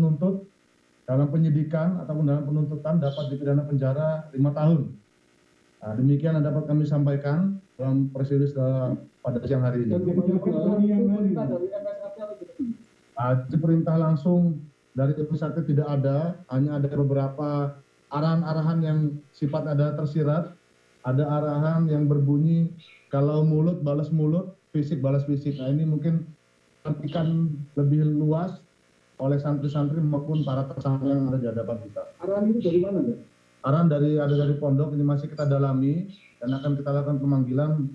penuntut dalam penyidikan ataupun dalam penuntutan dapat dipidana penjara 5 tahun. Nah, demikian yang dapat kami sampaikan dalam press release pada siang hari ini. Perintah langsung dari pusat tidak ada, hanya ada beberapa arahan-arahan yang sifatnya ada tersirat, ada arahan yang berbunyi kalau mulut balas mulut, fisik balas fisik. Nah ini mungkin disampaikan lebih luas oleh santri-santri maupun para tersangka yang ada di hadapan kita. Arahan itu dari mana, Pak? Arahan dari pondok, ini masih kita dalami dan akan kita lakukan pemanggilan,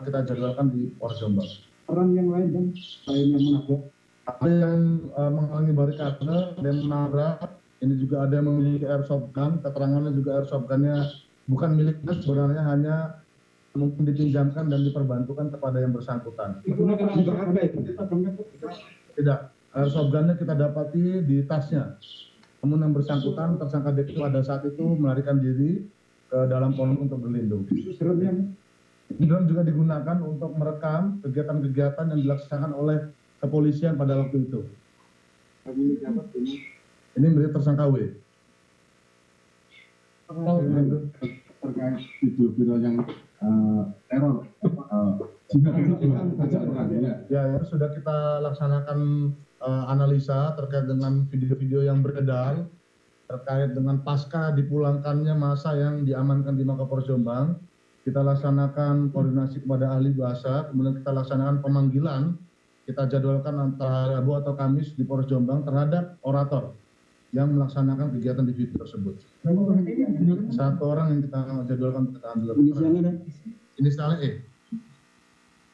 kita jadwalkan di Polres Jombang. Arahan yang lain kan, selain yang menabrak? Ada yang menghalangi barikade, ada yang menabrak, ini juga ada yang memiliki airsoft gun, keterangannya juga airsoft gunnya bukan miliknya, sebenarnya hanya mungkin dipinjamkan dan diperbantukan kepada yang bersangkutan. Tidak, airsoft gunnya kita dapati di tasnya. Namun yang bersangkutan, tersangka DP pada saat itu melarikan diri ke dalam pondok untuk berlindung. Drone juga digunakan untuk merekam kegiatan-kegiatan yang dilaksanakan oleh kepolisian pada waktu itu. Ini milik tersangka W. Terkait video yang teror, ya sudah kita laksanakan analisa terkait dengan video-video yang beredar terkait dengan pasca dipulangkannya massa yang diamankan di Mapolres Jombang. Kita laksanakan koordinasi kepada ahli bahasa, kemudian kita laksanakan pemanggilan, kita jadwalkan antara Rabu atau Kamis di Polres Jombang terhadap orator yang melaksanakan kegiatan di video tersebut. Satu orang yang kita jadwalkan untuk kita ambil. Inisialnya E.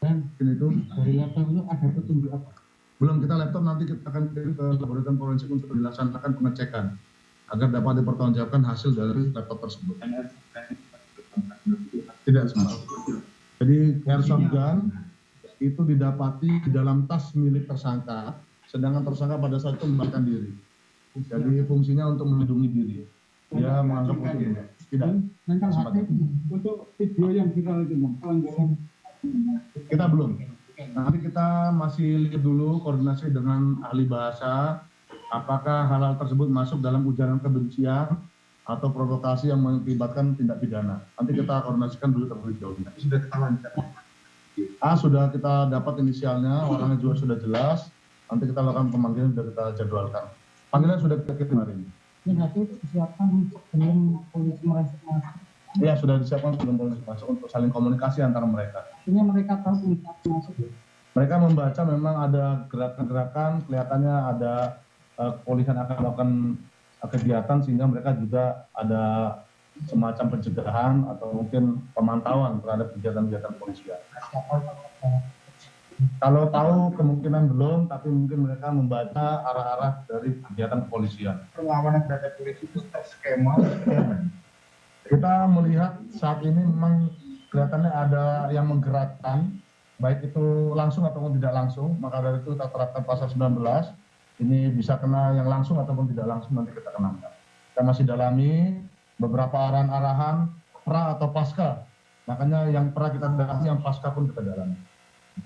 Dan itu dari laptop itu ada petunjuk apa? Belum, kita laptop nanti kita akan kirim ke laboratorium forensik untuk dilaksanakan pengecekan agar dapat dipertanggungjawabkan hasil dari laptop tersebut. Tidak semua. Jadi airsoft gun itu didapati di dalam tas milik tersangka, sedangkan tersangka pada saat itu melarikan diri. Jadi fungsinya untuk melindungi diri. Dia menganggap untuk tidak. Untuk video yang viral itu, pelanggaran kita belum. Nanti kita masih lihat dulu koordinasi dengan ahli bahasa, apakah hal-hal tersebut masuk dalam ujaran kebencian atau provokasi yang mengakibatkan tindak pidana. Nanti kita koordinasikan dulu terlebih dahulu. sudah ketahuan. Sudah kita dapat inisialnya, orangnya juga sudah jelas. Nanti kita lakukan pemanggilan, sudah kita jadwalkan. Panggilan sudah kita kirim hari ini. Ini berarti disiapkan sebelum polisi masuk. Ya, sudah disiapkan sebelum polisi masuk untuk saling komunikasi antara mereka. Artinya mereka tahu polisi masuk. Mereka membaca memang ada gerakan-gerakan, kelihatannya ada kepolisian akan melakukan kegiatan sehingga mereka juga ada semacam pencegahan atau mungkin pemantauan terhadap kegiatan-kegiatan polisian. Kalau tahu kemungkinan belum, tapi mungkin mereka membaca arah-arah dari kegiatan kepolisian. Perlawanan terhadap polisi itu skema. Kita melihat saat ini memang kelihatannya ada yang menggerakkan, baik itu langsung ataupun tidak langsung, maka dari itu kita terapkan pasal 19, ini bisa kena yang langsung ataupun tidak langsung, nanti kita kenakan. Kita masih dalami beberapa arahan-arahan pra atau pasca, makanya yang pra kita dalami, yang pasca pun kita dalami.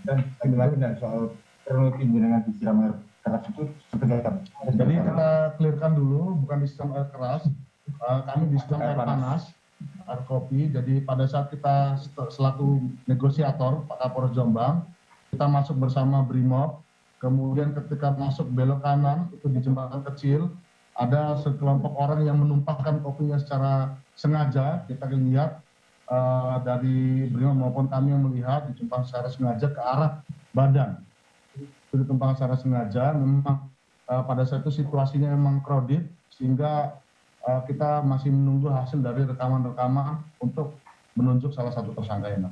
Dan lagi lagi dan soal kronologi dengan disiram air keras itu seperti apa? Jadi kita clearkan dulu, bukan disiram air keras, kami disiram air panas, air kopi. Jadi pada saat kita selaku negosiator Pak Kapolres Jombang, kita masuk bersama Brimob, kemudian ketika masuk belok kanan itu di jembatan kecil, ada sekelompok orang yang menumpahkan kopinya secara sengaja. Kita lihat dari Brimob maupun kami yang melihat ditumpang secara sengaja ke arah badan. Itu ditumpang secara sengaja, memang pada saat itu situasinya memang crowded, sehingga kita masih menunggu hasil dari rekaman-rekaman untuk menunjuk salah satu tersangka yang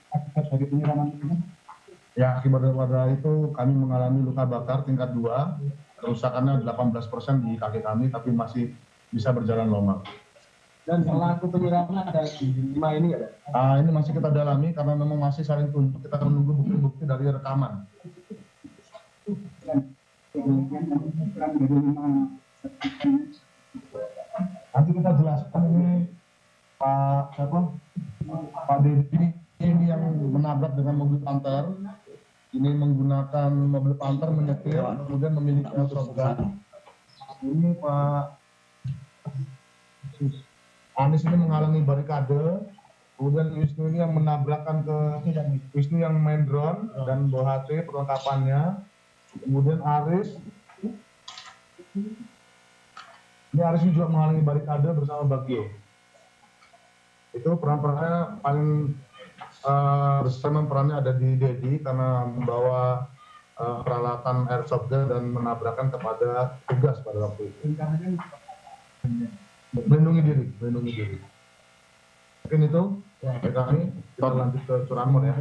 Akibat dari penyiraman itu? Ya, akibat daripada itu kami mengalami luka bakar tingkat 2, kerusakannya 18% di kaki kami, tapi masih bisa berjalan normal. Dan pelaku penyiraman ada di 5 ini nggak ada? Ini masih kita dalami karena memang masih saling tunjuk, kita menunggu bukti-bukti dari rekaman. Nanti kita jelaskan ini Pak Dedi ini yang menabrak dengan mobil Panther, ini menggunakan mobil Panther menyetir, kemudian memiliki airsoft gun. ini Pak Anies ini menghalangi barikade, kemudian Wisnu ini yang menabrakkan ke Wisnu yang main drone dan bawa HP perlengkapannya, kemudian Aris ini juga menghalangi barikade bersama Bagio. Itu peran-perannya paling bersama perannya ada di Dedi karena membawa peralatan airsoft gun dan menabrakkan kepada tugas pada waktu itu. Melindungi diri. Mungkin itu dari kami, kita lanjut ke Curanmor ya.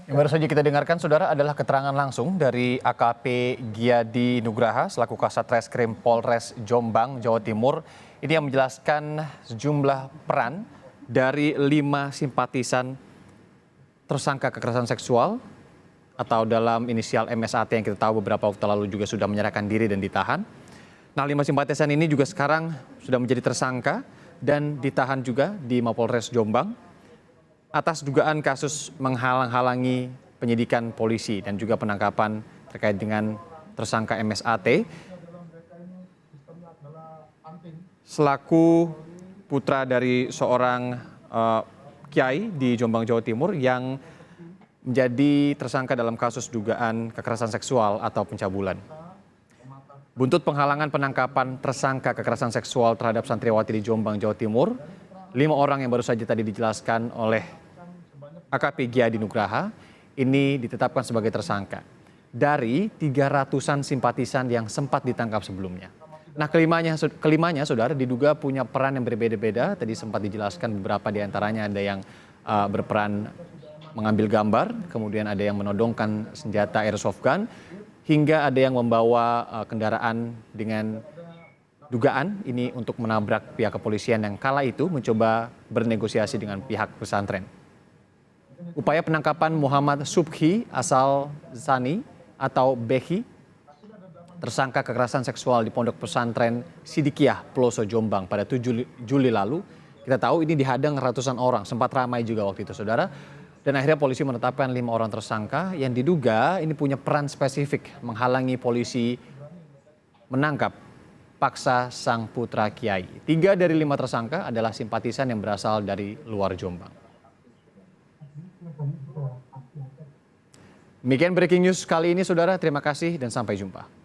Yang baru saja kita dengarkan, saudara, adalah keterangan langsung dari AKP Giadi Nugraha selaku Kasat Reskrim Polres Jombang, Jawa Timur. Ini yang menjelaskan sejumlah peran dari 5 simpatisan tersangka kekerasan seksual atau dalam inisial MSAT yang kita tahu beberapa waktu lalu juga sudah menyerahkan diri dan ditahan. Nah, 5 simpatisan ini juga sekarang sudah menjadi tersangka dan ditahan juga di Mapolres Jombang atas dugaan kasus menghalang-halangi penyidikan polisi dan juga penangkapan terkait dengan tersangka MSAT selaku putra dari seorang kiai di Jombang, Jawa Timur yang menjadi tersangka dalam kasus dugaan kekerasan seksual atau pencabulan. Buntut penghalangan penangkapan tersangka kekerasan seksual terhadap santriwati di Jombang, Jawa Timur, 5 orang yang baru saja tadi dijelaskan oleh AKP Giadi Nugraha ini ditetapkan sebagai tersangka dari 300-an simpatisan yang sempat ditangkap sebelumnya. Nah, kelimanya saudara diduga punya peran yang berbeda-beda. Tadi sempat dijelaskan beberapa diantaranya ada yang berperan mengambil gambar, kemudian ada yang menodongkan senjata airsoft gun, hingga ada yang membawa kendaraan dengan dugaan ini untuk menabrak pihak kepolisian yang kala itu mencoba bernegosiasi dengan pihak pesantren. Upaya penangkapan Muhammad Subhi asal Zani atau Behi, tersangka kekerasan seksual di Pondok Pesantren Sidikiyah, Peloso, Jombang pada 7 Juli lalu. Kita tahu ini dihadang ratusan orang, sempat ramai juga waktu itu, saudara. Dan akhirnya polisi menetapkan 5 orang tersangka yang diduga ini punya peran spesifik menghalangi polisi menangkap paksa sang putra kiai. 3 dari 5 tersangka adalah simpatisan yang berasal dari luar Jombang. Demikian breaking news kali ini, saudara. Terima kasih dan sampai jumpa.